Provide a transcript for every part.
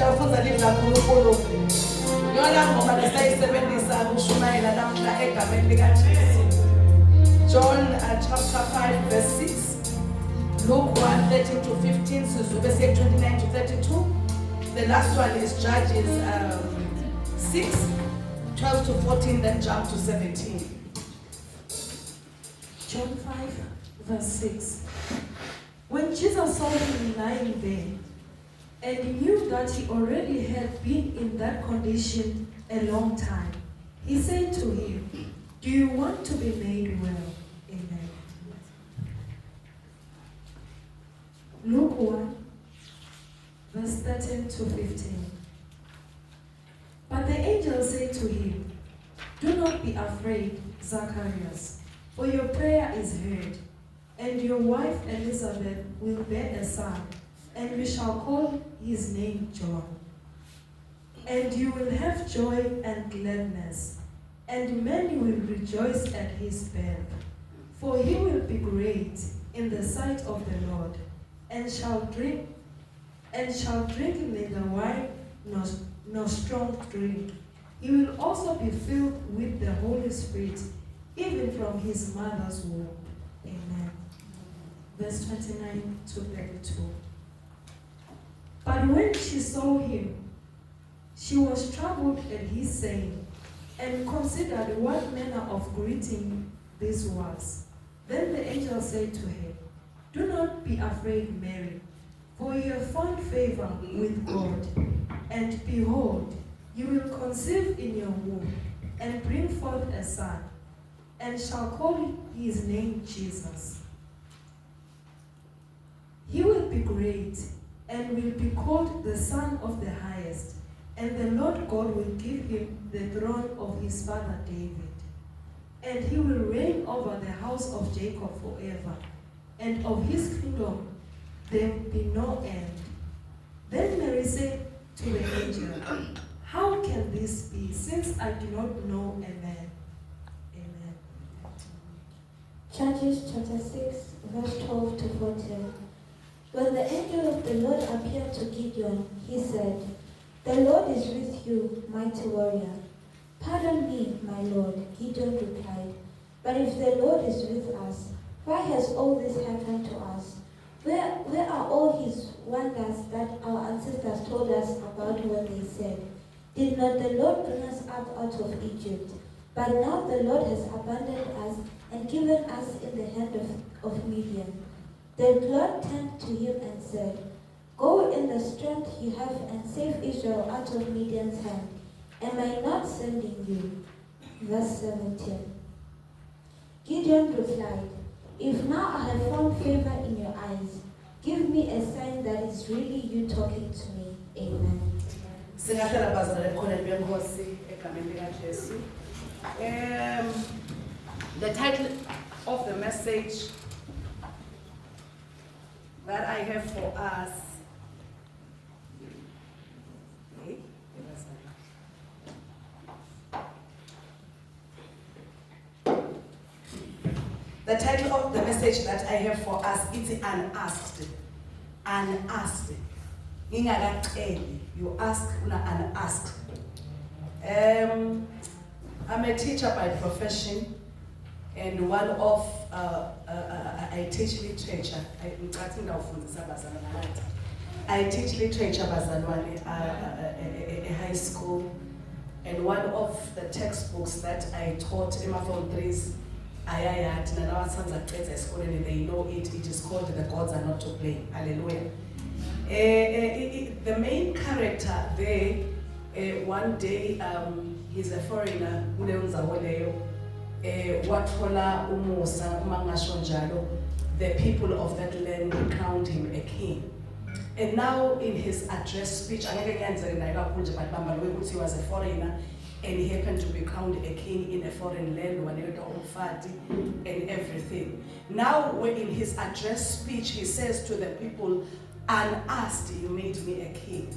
siyafunza live kaNkulunkulu. Yona ngoba lesayisebenzisa ukushumayela namhla egameni likaJesu. John chapter 5 verse 6. Luke 1:13 to 15, Suzuka 29 to 32. The last one is Judges 6:12 to 14, then jump to 17. John 5 verse 6. When Jesus saw him lying there, and he knew that he already had been in that condition a long time, he said to him, "Do you want to be made well?" Amen. Luke 1 verse 13 to 15. But the angel said to him, "Do not be afraid, Zacharias, for your prayer is heard, and your wife Elizabeth will bear a son, and we shall call his name John. And you will have joy and gladness, and many will rejoice at his birth. For he will be great in the sight of the Lord, and shall drink neither wine nor strong drink. He will also be filled with the Holy Spirit, even from his mother's womb." Amen. Verse 29 to 32. But when she saw him, she was troubled at his saying, and considered what manner of greeting this was. Then the angel said to her, "Do not be afraid, Mary, for you have found favor with God. And behold, you will conceive in your womb, and bring forth a son, and shall call his name Jesus. He will be great, and will be called the Son of the Highest, and the Lord God will give him the throne of his father David. And he will reign over the house of Jacob forever, and of his kingdom there will be no end." Then Mary said to the angel, "How can this be, since I do not know a man?" Amen. Judges chapter 6, verse 12 to 14. When the angel of the Lord appeared to Gideon, he said, "The Lord is with you, mighty warrior." "Pardon me, my Lord," Gideon replied, "but if the Lord is with us, why has all this happened to us? Where are all his wonders that our ancestors told us about when they said, 'Did not the Lord bring us up out of Egypt?' But now the Lord has abandoned us and given us in the hand of Midian." The Lord turned to him and said, "Go in the strength you have and save Israel out of Midian's hand. Am I not sending you?" Verse 17. Gideon replied, "If now I have found favor in your eyes, give me a sign that it's really you talking to me." Amen. Singahlala bazalwane khona benkosi egameni likaJesu. The title of the message that I have for us, the title of the message that I have for us is unasked. Unasked. You ask, unasked. I'm a teacher by profession, and one of I teach literature. I teach literature bazalwane a high school, and one of the textbooks that I taught in my form 3s, Ayayat, and our sons at school, and they know it. It is called "The Gods Are Not to Blame." Hallelujah. The main character there, one day, he's a foreigner. Wathola umusa umangasho njalo, the people of that land crowned him a king. And now in his address speech, but he was a foreigner and he happened to be crowned a king in a foreign land and everything. Now in his address speech, he says to the people, "Unasked, you made me a king.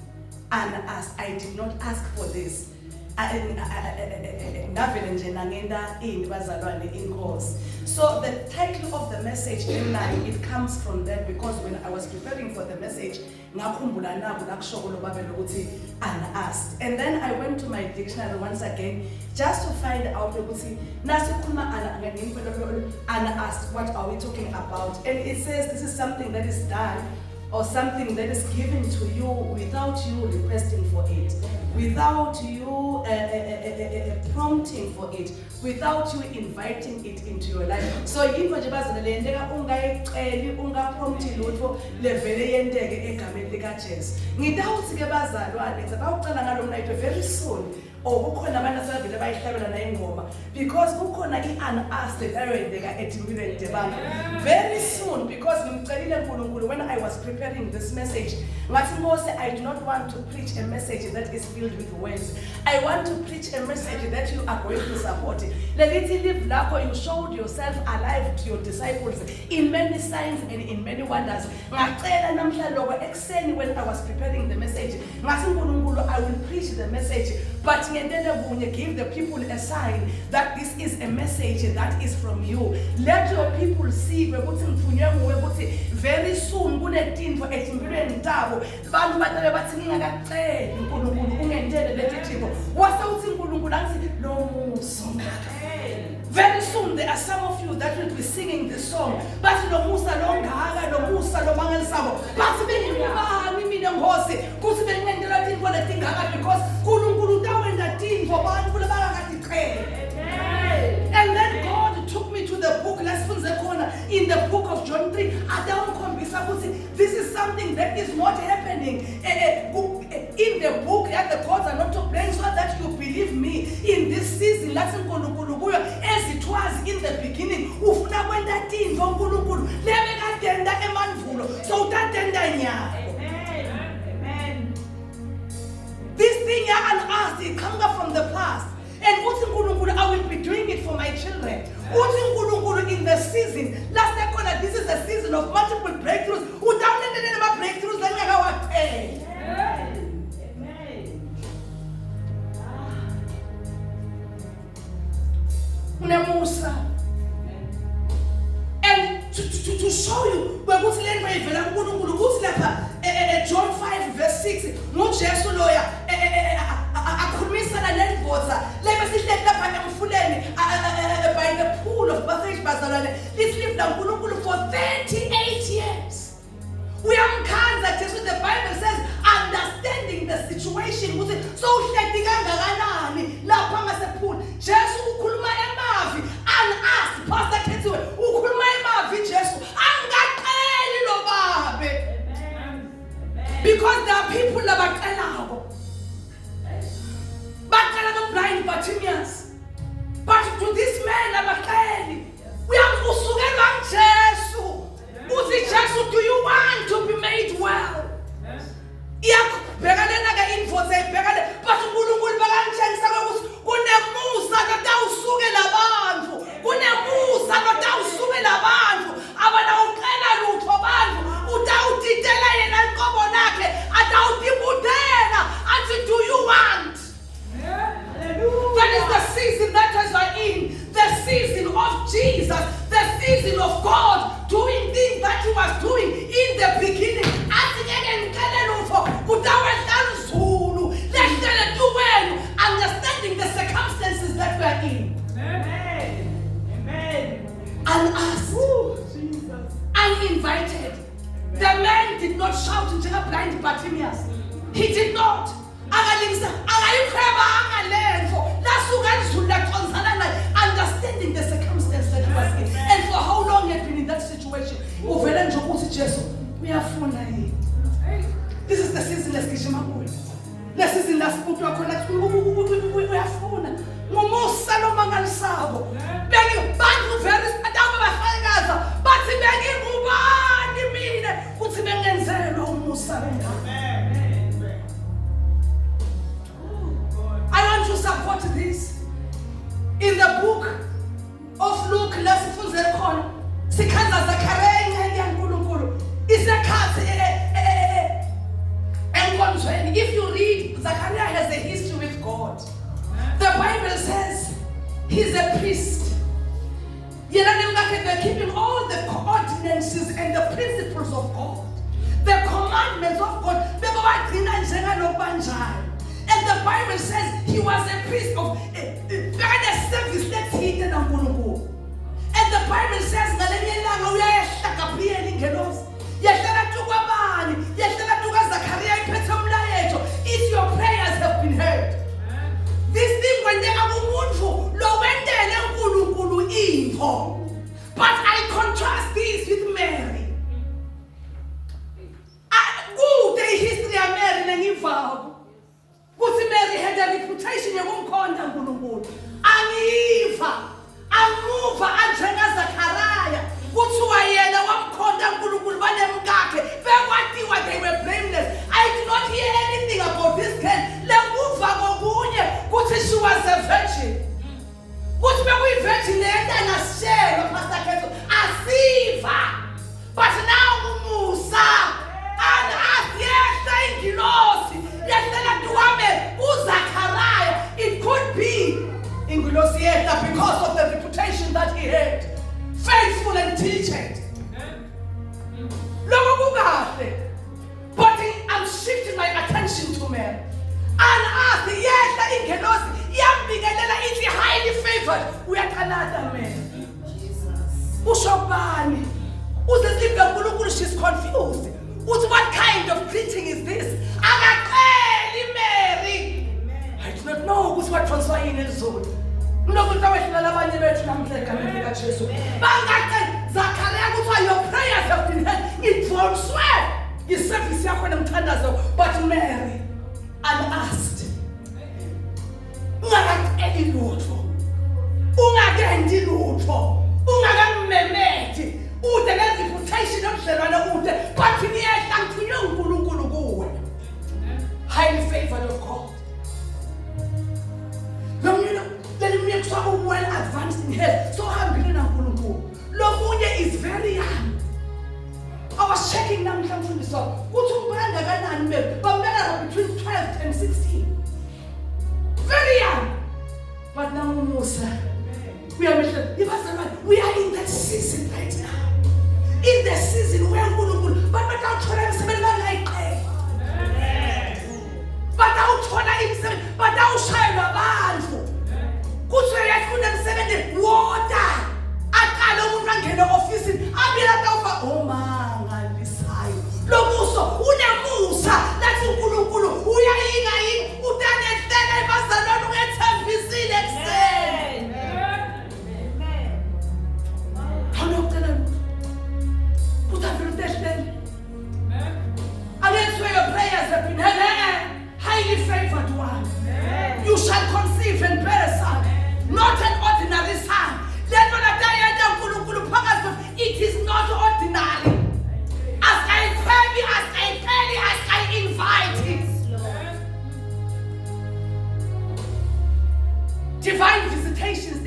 Unasked, I did not ask for this." So the title of the message, it comes from that, because when I was preparing for the message, ngakhumbula naku lakushoko lo babela ukuthi unasked. And then I went to my dictionary once again just to find out ukuthi nasikhuluma unasked, what are we talking about? And it says this is something that is done or something that is given to you without you requesting for it, without you prompting for it, without you inviting it into your life. So yinto nje bazilendeka ungayiceli ungaprompti lutho levele yenteke egameni lika Jesu. Ngidawuthi ke bazalwane ngizabawucela ngalo mnight very soon. Kukhona abantu asebevele bayihlabela na ingoma because kukhona unasked erendeka etimpilweni debantu very soon because ngimcelile uNkulunkulu when I was preparing this message ngathi Mose, I do not want to preach a message that is filled with words. I want to preach a message that you are going to support. Lelithi live lakho, you showed yourself alive to your disciples in many signs and in many wonders. Ngacela namhlanje ekseni when I was preparing the message ngathi uNkulunkulu, I will preach the message but give the people a sign that this is a message that is from you. Let your people see very soon kunetinto etimpilweni tabo bantu batabe bathi ngingakaceli uNkulunkulu ungendele letitinto wase uthi uNkulunkulu angithi lo musa. Very soon there are some of you that will be singing this song bathi lo musa lo ngaka lo musa lo mangalisabo bathi bengibani mina ngosi kuthi bengendela tinto letingaka because uNkulunkulu utawenda tinto bantu labangakatiqhela. And then God took me to the book in the book of John 3. This is something that is not happening in the book that the gods are not to blame so that you believe me in this season. As it was in the beginning. So this thing unasked, it comes from the past. And I will be doing it for my children. In the season, last time this is a season of multiple breakthroughs. Breakthroughs that Musa. And to show you, we're going to learn John 5 verse 6. No Jesu lawyer. By the pool of Bethesda, this lived for 38 years. We are that the Bible says, understanding the situation. So pool. Jesu ukhuluma emavi unasked Pastor Kethiwe ukhuluma emavi Jesu angaqeli lo babe. Because there are people abaqelayo. Baqela blind Bartimaeus. But to this man abaqeli we have usukelwa Jesu. Uthi Jesu, do you want to be made well? Iyakubhekelela ke info zeyibhekele but uNkulunkulu bakangitshengisa ukuthi kunemusa lotawusukela abantu. Kunemusa lotawusukela abantu. Abanawuqela lutho abantu. Utawudidela yena inkomo lakhe atawudibudela athi do you want? That is the season that we are in. The season of Jesus. The season of God doing things that He was doing in the beginning. Understanding the circumstances that we are in. Amen. Unasked. Uninvited. The man did not shout to blind Bartimaeus. He did not. Understanding the circumstance that he was in. And for how long he had been in that situation. This is the season let's get him up. The season let's put you connect. We are phone. Musa lo mangalisabo. Bengi bantu very adaba bafakaza. Bathi bengi ngubani mina kuthi bengenzela umusa lo. I want to support this. In the book of Luke, lasifunze khona sikhanza Zachariah ingane yaNkulunkulu isekhathi enkonzweni. If you read, Zachariah has a history with God. The Bible says he's a priest. They're keeping all the ordinances and the principles of God. The commandments of God. And the Bible says he was a priest of a service that's hidden on Kunuku. And the Bible says if your prayers have been heard. This thing when they are but I contrast this with Mary. Good the history of Mary nengivayo. Kuthi Mary had a reputation yokumkhonda uNkulunkulu. Angiva, amuva anjenga Zachariah. Kuthiwa yena wamkhonda uNkulunkulu banemkakhe. Bekwathiwa they were blameless. I did not hear anything about this girl. Lenguva kokunye kuthi she was a virgin. Kuthi bekuyivirgin lento angasishela Pastor Ketho asiva. But now umusa and ask yes thank you Lord. It could be Ingulosieta because of the reputation that he had. Faithful and diligent. But I'm shifting my attention to Mary. And ask yes, the Ingelosi, is highly favored. We are another man. Ushobani. She's confused. What kind of greeting is this? Mary. I do not know who's what translating in Zulu. No, but your prayers have been heard. It won't swear. You service but Mary unasked. Highly favored of God. Let me so well advanced in health. So I'm beginning Lomunye is very young. I was checking now from the song. But between 12 and 16. Very young. But now Musa, we are in that season right now. In the season where but without trying to like but out himself, but out shine a banfu. Water. I don't get the office. I'll be like oh man, I decide. Lomuso, Unamusa, that's Ukulu, we are in Utane, then I must be seen. How long can I put up your destiny? And that's where your prayers have been heard. Highly favored one. You shall conceive and bear a son. Not an ordinary son. It is not ordinary. As I invite it. Divine visitations.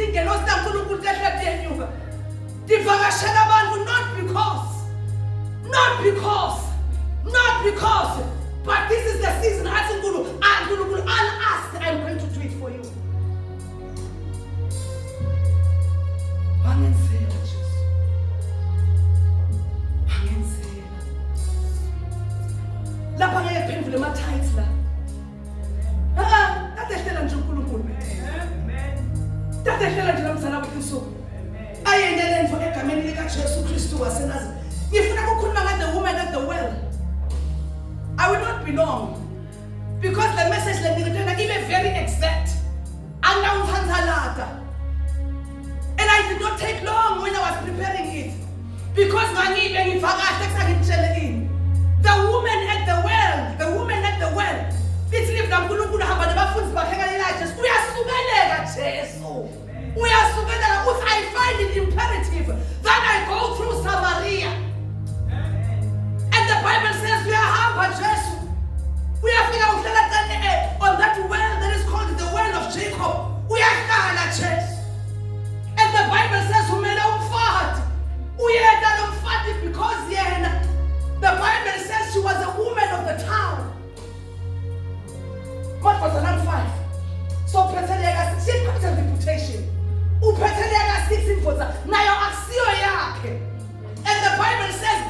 Not because. But this is the season. Unasked, I'm going to do it for you. Lapha ngeke phendule ama tithes la. Tatehlela nje uNkulunkulu bethe. Tatehlela nje lamsana wethu. Ayendele mfo egameni lika Jesu Kristu waseNazaretha. Ngifuna ukukhuluma ngale the woman at the well. I will not be long because the message let me give very exact. And I did not take long when I was preparing it because the woman at the well, it's lived on Kulunkulu hamba nabafundi bakhe Jesu. I find it imperative that I go through Samaria. And the Bible says we are hamba Jesu. We are on that well that is called the well of Jacob. We are Jesu. And the Bible says because the Bible says she was a woman of the town. What was the 5? So she had a reputation. And the Bible says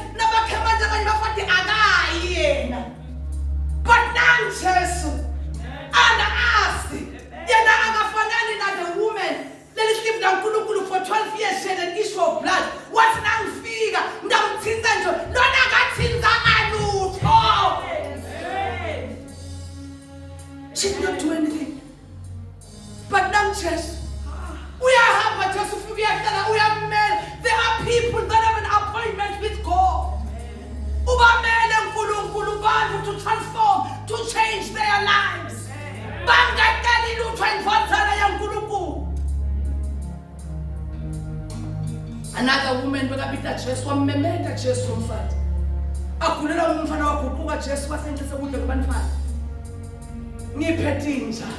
She did not do anything. But now Jesus, we are happy to there are people that have an appointment with God. To transform, to change their lives. Another woman bekabita Jesu wamemeta Jesu mfati. Akulela umfana waguquka Jesu wasentshise kudle kubantwana. Ngiphethe njalo.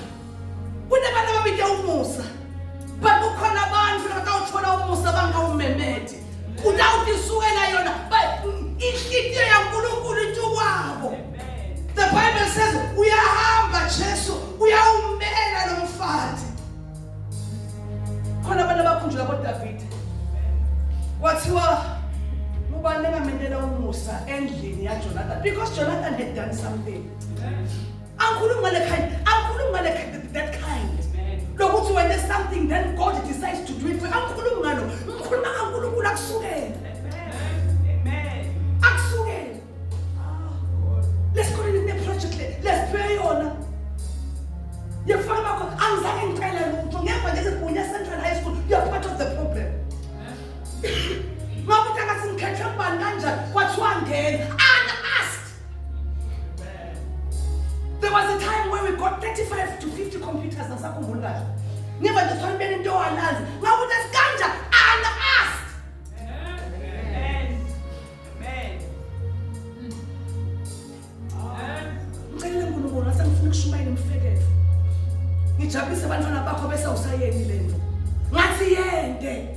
Kunabantu ababide umusa. But kukhona abantu abakawuthola umusa bangawumemethi. Udawuthi isukela yona but inhliziyo yaNkulunkulu intukwabo. The Bible says uyahamba Jesu uyawumela lo mfati. Khona abantu abakhunjula koDavid. Wathiwa ngubani engamendela umusa endlini yaJonathan because Jonathan had done something. Angikhuluma ngale kind that kind. Lokuthi when there's something then God decides to do it. Angikhuluma ngalo. Ngikhuluma kaNkulunkulu akusukela. Amen. Akusukela. Let's go in the project. Let's pray on. Yefaka bakho angizange ngicela lutho ngemva nje Bunya Central High School. You are part of the problem. Ngabuthi akasingikhethwe ngubani kanjani kwathiwa ngena unasked. There was a time where we got 35 to 50 computers nasakhumbula kahle. Ngemva nje thona bene into walazi. Ngabuthi asikanja unasked. Amen. Ngicela uNkulunkulu ngasengifuna ukushumayela imfeketho. Ngijabulise abantwana bakho bese usayeni lento. Ngathi yende.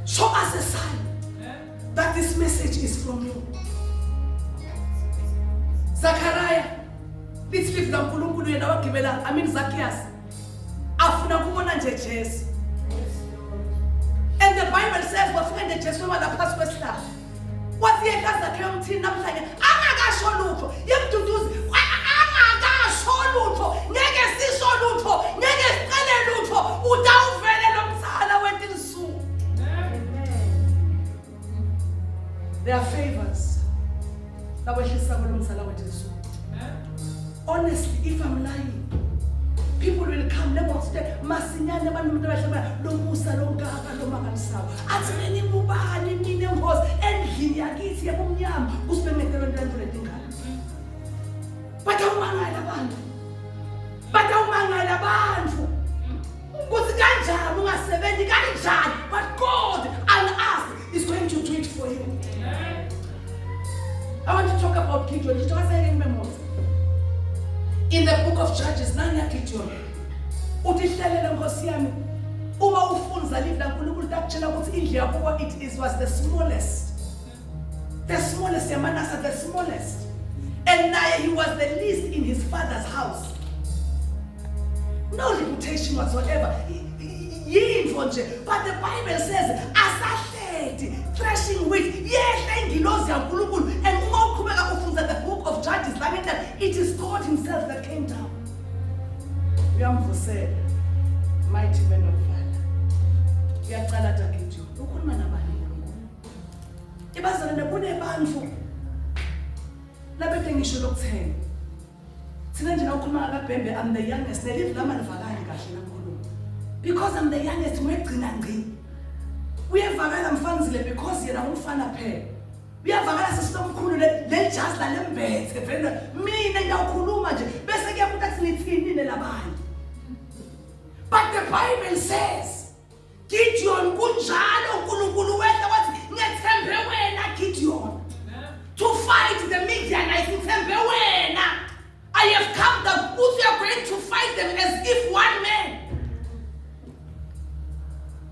Show us a sign that this message is from you. Zachariah, let's live the uNkulunkulu yena wagibela, Zacchaeus. Afuna kubona nje Jesu. And the Bible says wafika nje Jesu lapha kwesihlahla. Wathi yeka Zacchaeus umthini namhlanje angakasho lutho. Yemduduzi angakasho lutho. Ngeke sisho lutho, ngeke siqale lutho. Udawuvele lo msala wentinsuku. There are favors. Honestly, if I'm lying, people will come. Let us say, "Masinyane abantu bahlaba lo Musa lo Ngaka lo Makansawa." Athi nini mubani nini ngozi endlini yakithi yabumnyama kusibemekelo lento letingane. Batawumangala abantu. Kuthi kanjani ungasebenzi kanjani? But God and us is going to do it for you. I want to talk about Gideon. In the book of Judges, nanya Gideon. Utihlelele Nkosi yami. Uma ufunza live la uNkulunkulu takutshela ukuthi indlu yakuwa was the smallest. The smallest yaManase, the smallest. And now he was the least in his father's house. No reputation whatsoever. But the Bible says, asahleti, threshing wheat, yengilozi yaNkulunkulu. And uma uqhubeka ufunza the book of Judges, like that, it is God himself that came down. Uyamvusela, mighty man of valor. Uyaqala Gideon. Ukhuluma nabani uNkulunkulu? Ibazalwane kunebantu labethe ngisho lokuthena. Thina nje nawukhuluma kaBhembe, I'm the youngest. Nelive lama livakali kahle kakhulu. Because I'm the youngest, ngegcina ngci. Uyevakala Mfanzile because yena umfana phela. Uyavakala sesinomkhulu lejazi la lembethe vele mina ngiyawukhuluma nje bese kuyakuthi athi nithini nelabanye. But the Bible says Gideon kunjalo uNkulunkulu wethu wathi ngethembe wena Gideon. To fight the Midianites ngithembe wena. I have come down. You are going to fight them as if one man.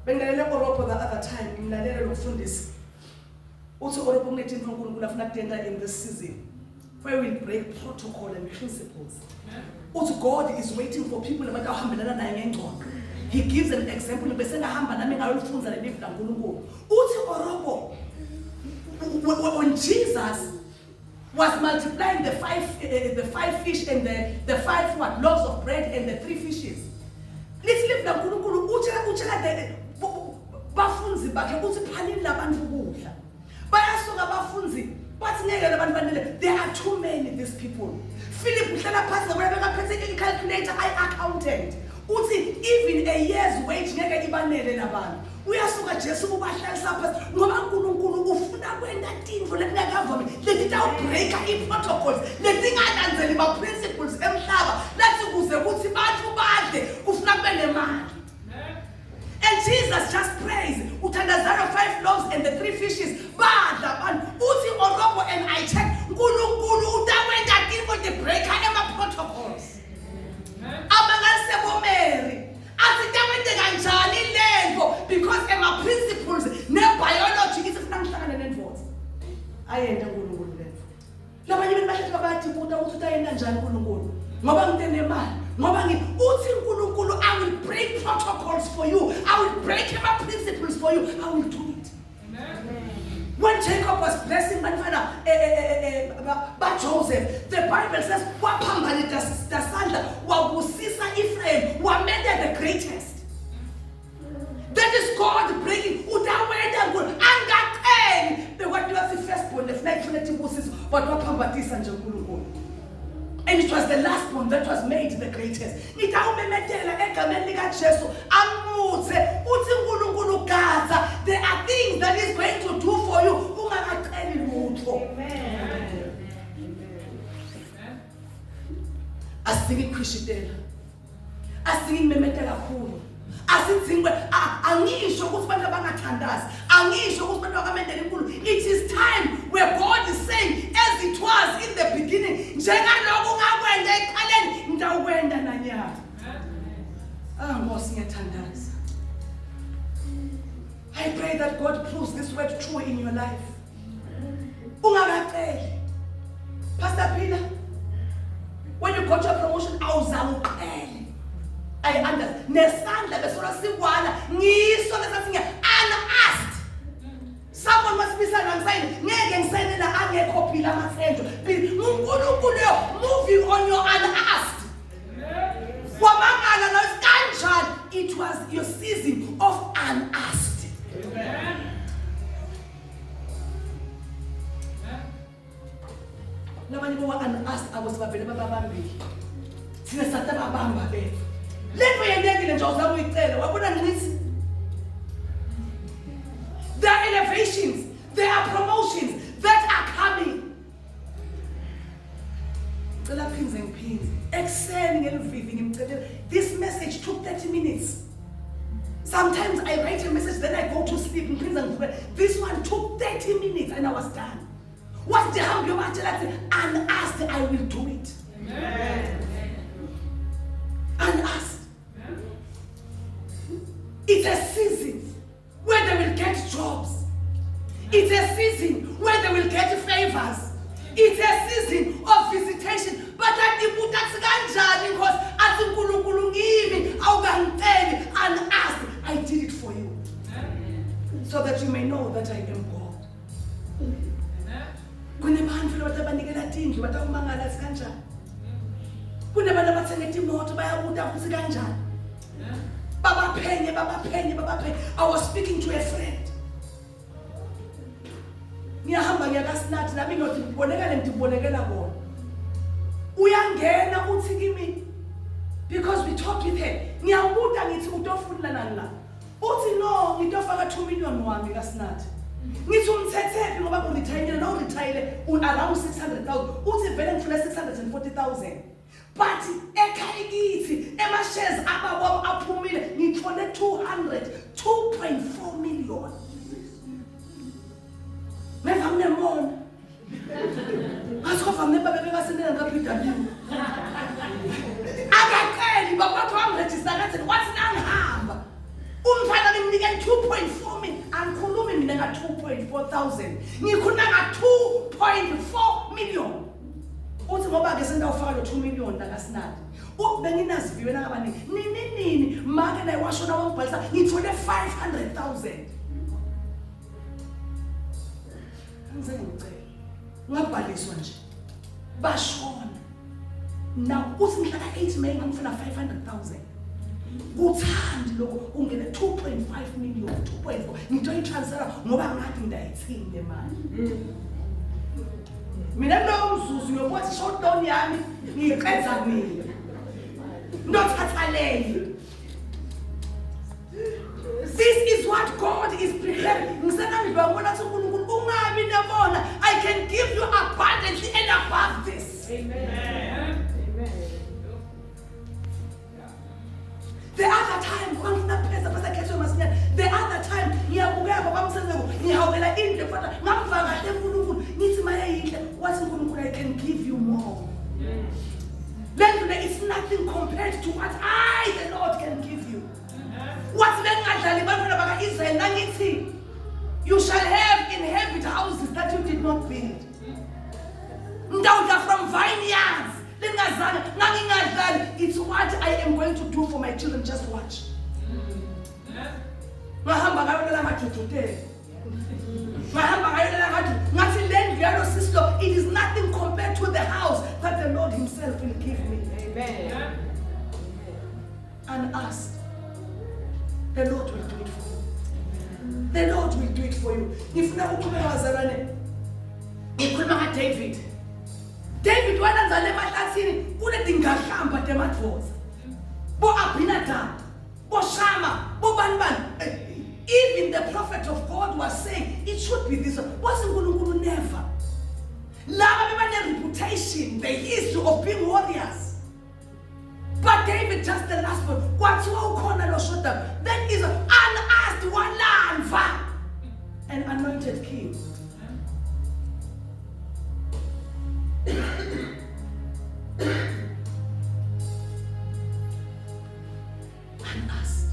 Bengalela Oropo the other time, ngimlalela lo mfundisi. Uthi Oropo ngithi uNkulunkulu afuna kutenda in this season where we break protocol and principles. Uthi God is waiting for people abahambelana naye ngengcondo. He gives an example bese ngahamba nami ngayolifunza le live laNkulunkulu. Uthi Oropo when Jesus was multiplying the five fish and the five loaves of bread and the 3 fishes. Let's live la uNkulunkulu utshela bafunzi bakhe ukuthi phanini labantu ukudla. Bayasuka bafunzi bathi ngeke labantu banele. There are too many these people. Philip uhlala phansi ngoba bekaphethe bese calculator accountant uthi even a year's wage ngeke ibanele labantu uyasuka Jesu ubahlalisa phansi ngoba uNkulunkulu ufuna kwenda tindlu letingakavami letitawubreaka i-protocols letingalandzeli ma-principles emhlaba lathi kuze kuthi bantu badle kufuna kube nemali. And Jesus just prays uthandazana 5 loaves and the 3 fishes badla bantu uthi Orobo and I check uNkulunkulu utakwenda tindlu lebreaka ema-protocols abangasebomeri asitawende kanjani lento because ema-principles ne-biology isifuna ngihlangane nendvodza ayenda uNkulunkulu lento labanye abantu bahle babayibuta ukuthi utayenda njani uNkulunkulu ngoba ngitenemali ngoba uthi uNkulunkulu I will break protocols for you, I will break ema-principles for you, I will do it. When Jacob was blessing Manfana, Joseph, the Bible says, Wapambani dasanda, wabusisa Ephraim, wamende the greatest. That is God breaking. Utawenda ngulu, angakeni. The what you are the firstborn, the flight busis, but wapambatisa njengulu. And it was the last one that was made the greatest. Nitaumemetela egameni lika Jesu amutse uthi uNkulunkulu gaza. There are things that He's going to do for you. Ungakaqeli lutho. Amen. Asingi khishitela. Asingi memetela kakhulu. Asithingwe angisho ukuthi abantu abangathandazi. Angisho ukuthi abantu bakamendela inkulu. It is time where God is saying as it was in the beginning. Njengalokho ungakwenda eqaleni ngitawukwenda nanyana. Nkosi ngiyathandaza. I pray that God proves this word true in your life. Ungakaqeli. Pastor Peter, when you got your promotion, awuzangiqeli. I understand. Nesandla besona sikwala ngiso lesasinye unasked. Someone must be saying, I'm saying, ngeke ngisayinela angekho phila amasenzo. uNkulunkulu moving on your unasked. Wamangala kanjani? It was your season of unasked. Amen. Labanye bo unasked abosibabele babambili. Sina satha babamba bethu. Lepo yendekile nje uzama uyicela wabona ngithi there are elevations, there are promotions that are coming. Cela phinze ngiphinze ekuseni ngelivivi ngimcelela this message took 30 minutes. Sometimes I write a message then I go to sleep ngiphinza ngivuka. This one took 30 minutes and I was done. What the hell you matela and asked I will do it. Amen. And asked. It's a season where they will get jobs. It's a season where they will get favors. It's a season of visitation. But I did it for you. So that you may know that I am God. Kunebantu labanikela tindlu batawumangala sikanjani. Kunebantu abathenga imoto bayabuda ukuthi kanjani. Baba penye. I was speaking to a friend. Ngiyahamba ngiyakasinathi nami ngothi ngibonekela bona. Uyangena uthi kimi because we talked with her. Ngiyabuda ngithi utofuna nani la. Uthi no ngitofaka 2 million wami kasinathi. Ngithi umthethephi ngoba uretire no retire around 600,000. Uthi vele ngifuna 640,000. But ekhayikiti shares ababo aphumile ngithole 2.4 million. Never mnemona. Asikhofa member bebekasenela ngaPW. Akaqeli bakwathu amregister kathi wathi nangihamba. Umfana bemnika 2.4 million angikhulumi mina nga 2.4,000. Ngikhuluma nga 2.4 million. Uthi ngoba ke sendawufaka lo 2 million la kasinadi. Benginaziviwe nakabaningi. Nini make la washona wangibhalisa ngithole 500,000. Ngizeke ngicela. Ngabhaliswa nje. Bashona. Now uthi mhla ka 8 May ngifuna 500,000. Kuthandi lokho ungene 2.5 million 2.4 ngito itransfer ngoba ngathi ngidayithini le mali. Mina lo mzuzu yokuthi short down yami ngiqedza mina nothathalele. This is what God is preparing. I can give you abundantly and above this. Amen. The other time, I can give you more. It's nothing compared to what I, the Lord, can give you. You shall have inhabit houses that you did not build. From vineyards. It's what I am going to do for my children. Just watch. It is nothing compared to the house that the Lord Himself will give me. Amen. And ask. The Lord will do it for you. The Lord will do it for you. If now David. David wananzale emahlathini kunedingahlamba temadvoza. Bo Abinadab, bo Shama, bo Banban. Even the prophet of God was saying it should be this. Wasn't uNkulunkulu never. Laba bebane reputation, the history of being warriors. But David just the last one. What's ukhona lo shoda? That is unasked walanva, an anointed king. Unasked.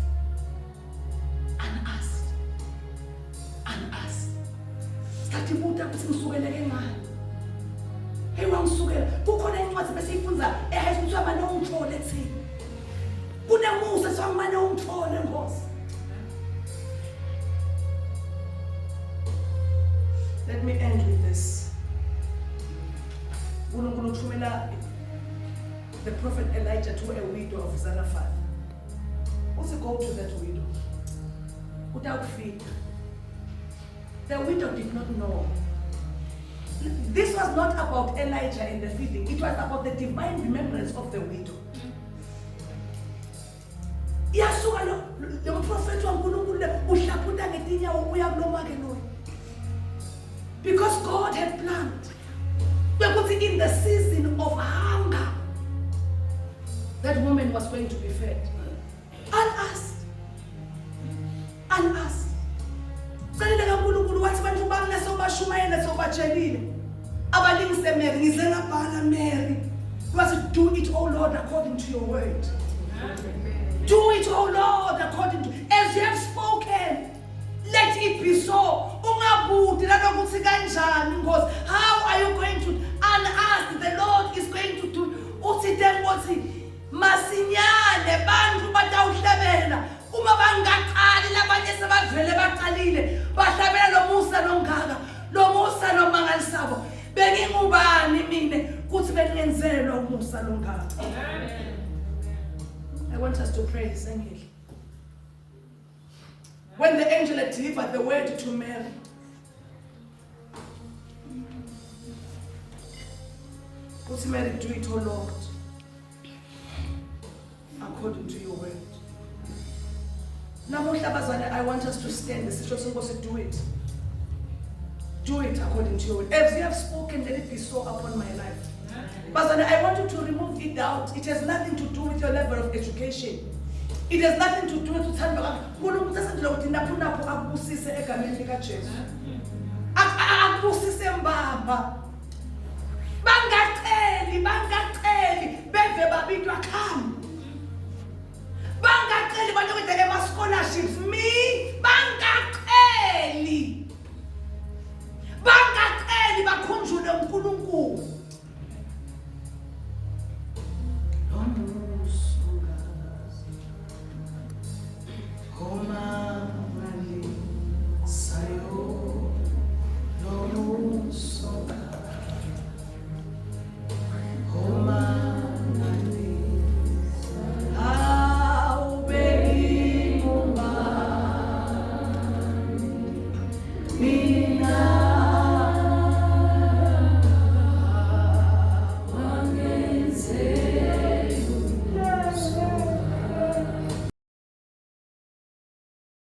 Statibuta ukuthi ngisukeleke ngani. Hey wangisukela. Kukhona incwadi bese ifunza ehayise ukuthi abane ungithole ethini. Kunemusa sangimane ungithole Nkosi. Let me end with this. uNkulunkulu uthumela the prophet Elijah to a widow of Zarephath. Uthi go to that widow. Utawufika. The widow did not know. This was not about Elijah and the feeding. It was about the divine remembrance of the widow. Yasuka lo prophet waNkulunkulu uhlaputa ngetinyawo uya kuloma ke lo. Because God had planned. We're putting in the season of hunger. That woman was going to be fed. Unasked. Kanile kaNkulunkulu wathi bantu bami nasobashumayela sobatshelile. Abalingise Mary ngize ngabhala Mary. Was do it, oh Lord, according to your word. Do it, oh Lord, according to as you have spoken. Let it be so. Ungabuti nalokuthi kanjani Nkosi. How are you going to unask? The Lord is going to do. Uthi Nkosi masinyane bantu batawuhlabela. Uma bangaqali labanye sebavele baqalile bahlabela lo Musa nongaka lo Musa nomangalisabo bengingubani mina kuthi bengenzelwa uMusa longaka. I want us to pray singing. When the angel had delivered the word to Mary, uthi Mary, do it, O Lord, according to your word. Now, I want us to stand. The situation was to do it. Do it according to your word. As you have spoken, let it be so upon my life. But I want you to remove the doubt. It has nothing to do with your level of education. It has nothing to do with scholarships. Me